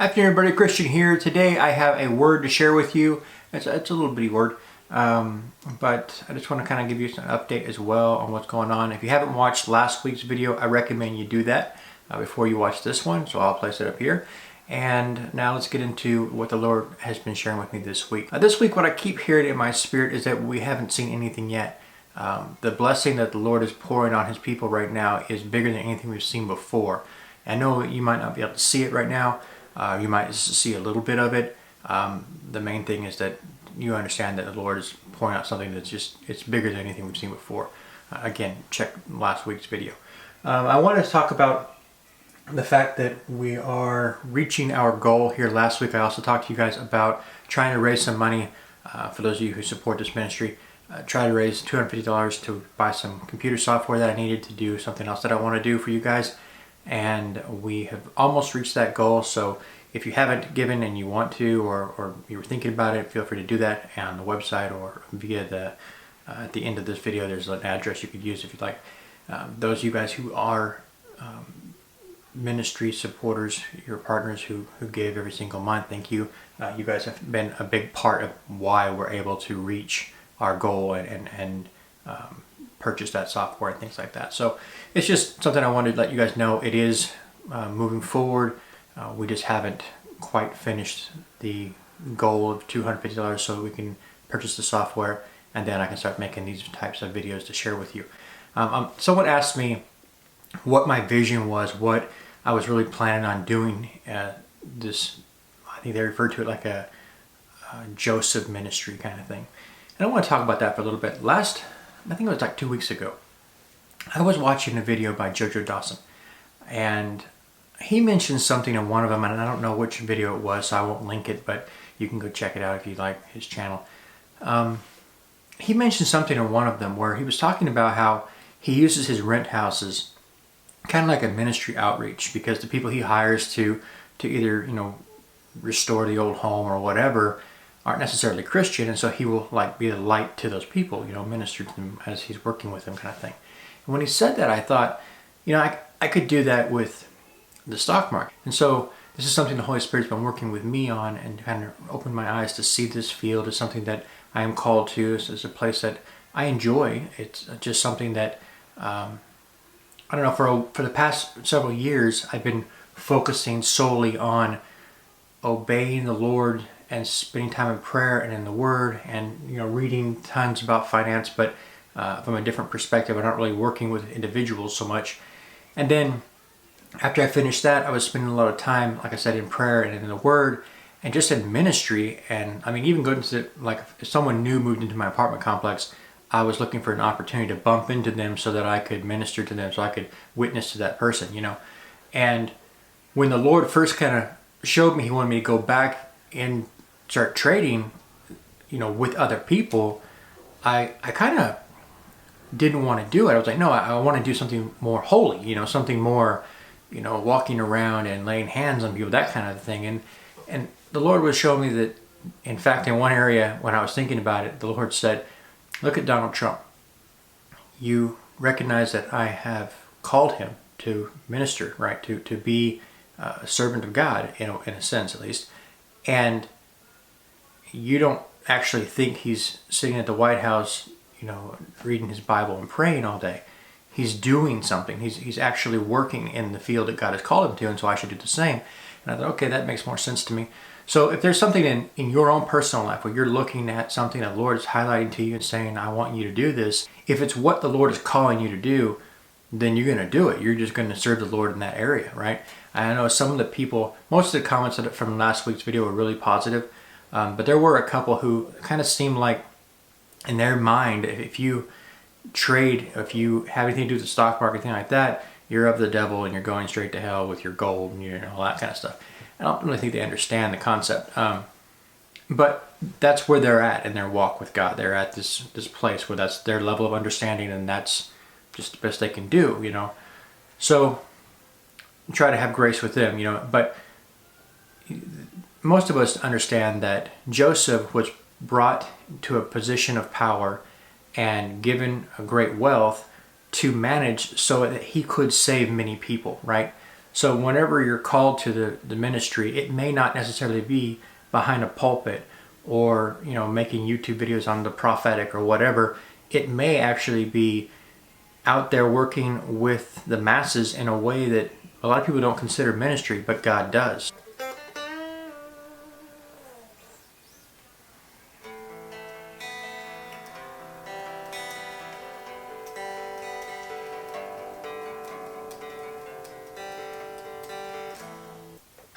Afternoon, everybody. Christian here. Today I have a word to share with you. It's a little bitty word, but I just want to kind of give you an update as well on what's going on. If you haven't watched last week's video, I recommend you do that before you watch this one. So I'll place it up here. And now let's get into what the Lord has been sharing with me this week. This week, what I keep hearing in my spirit is that we haven't seen anything yet. The blessing that the Lord is pouring on His people right now is bigger than anything we've seen before. I know you might not be able to see it right now. You might see a little bit of it. The main thing is that you understand that the Lord is pouring out something that's it's bigger than anything we've seen before. Again, check last week's video. I wanted to talk about the fact that we are reaching our goal here. Last week I also talked to you guys about trying to raise some money for those of you who support this ministry. Try to raise $250 to buy some computer software that I needed to do something else that I want to do for you guys. And we have almost reached that goal. So if you haven't given and you want to, or you were thinking about it, feel free to do that on the website or via the at the end of this video. There's an address you could use if you'd like. Those of you guys who are ministry supporters, your partners who gave every single month, thank you. You guys have been a big part of why we're able to reach our goal and purchase that software and things like that. So it's just something I wanted to let you guys know. It is moving forward. We just haven't quite finished the goal of $250 so that we can purchase the software, and then I can start making these types of videos to share with you. Someone asked me what my vision was, what I was really planning on doing. This, I think they referred to it like a Joseph ministry kind of thing. And I want to talk about that for a little bit. I think it was like 2 weeks ago, I was watching a video by Jojo Dawson, and he mentioned something in one of them, and I don't know which video it was, so I won't link it, but you can go check it out if you like his channel. He mentioned something in one of them where he was talking about how he uses his rent houses kind of like a ministry outreach, because the people he hires to either, restore the old home or whatever aren't necessarily Christian, and so he will be the light to those people, minister to them as he's working with them, kind of thing. And when he said that, I thought, I could do that with the stock market. And so this is something the Holy Spirit's been working with me on, and kind of opened my eyes to see this field as something that I am called to. It's a place that I enjoy. It's just something that I don't know, for the past several years I've been focusing solely on obeying the Lord and spending time in prayer and in the Word, and reading tons about finance, but from a different perspective. I'm not really working with individuals so much. And then after I finished that, I was spending a lot of time, like I said, in prayer and in the Word, and just in ministry. And I mean, even going to if someone new moved into my apartment complex, I was looking for an opportunity to bump into them so that I could minister to them, so I could witness to that person, And when the Lord first kind of showed me He wanted me to go back and start trading, with other people, I kind of didn't want to do it. I was like, no, I want to do something more holy, something more, walking around and laying hands on people, that kind of thing. And the Lord was showing me that, in fact, in one area when I was thinking about it, the Lord said, look at Donald Trump. You recognize that I have called him to minister, right? To be a servant of God, in a sense at least. And you don't actually think he's sitting at the White House, reading his Bible and praying all day. He's doing something. He's actually working in the field that God has called him to, and so I should do the same. And I thought, okay, that makes more sense to me. So if there's something in your own personal life where you're looking at something that the Lord is highlighting to you and saying, I want you to do this, if it's what the Lord is calling you to do, then you're going to do it. You're just going to serve the Lord in that area, right? I know some of the people, most of the comments from last week's video were really positive, but there were a couple who kind of seemed like, in their mind, if you trade, if you have anything to do with the stock market, anything like that, you're of the devil and you're going straight to hell with your gold and all that kind of stuff. I don't really think they understand the concept, but that's where they're at in their walk with God. They're at this place where that's their level of understanding, and that's just the best they can do, So try to have grace with them, but most of us understand that Joseph was brought to a position of power and given a great wealth to manage so that he could save many people, right? So whenever you're called to the ministry, it may not necessarily be behind a pulpit or, you know, making YouTube videos on the prophetic or whatever. It may actually be out there working with the masses in a way that a lot of people don't consider ministry, but God does.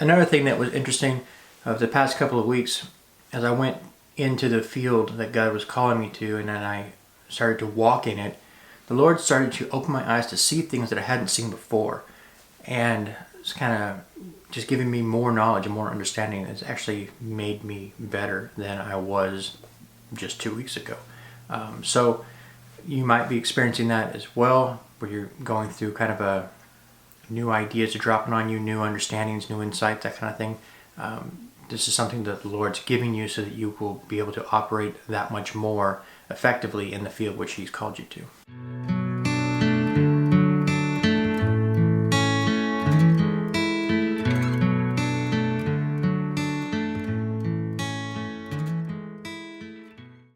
Another thing that was interesting of the past couple of weeks, as I went into the field that God was calling me to, and then I started to walk in it, the Lord started to open my eyes to see things that I hadn't seen before. And it's kind of just giving me more knowledge and more understanding. It's actually made me better than I was just 2 weeks ago. So you might be experiencing that as well, where you're going through kind of a new ideas are dropping on you, new understandings, new insights, that kind of thing. This is something that the Lord's giving you so that you will be able to operate that much more effectively in the field which He's called you to.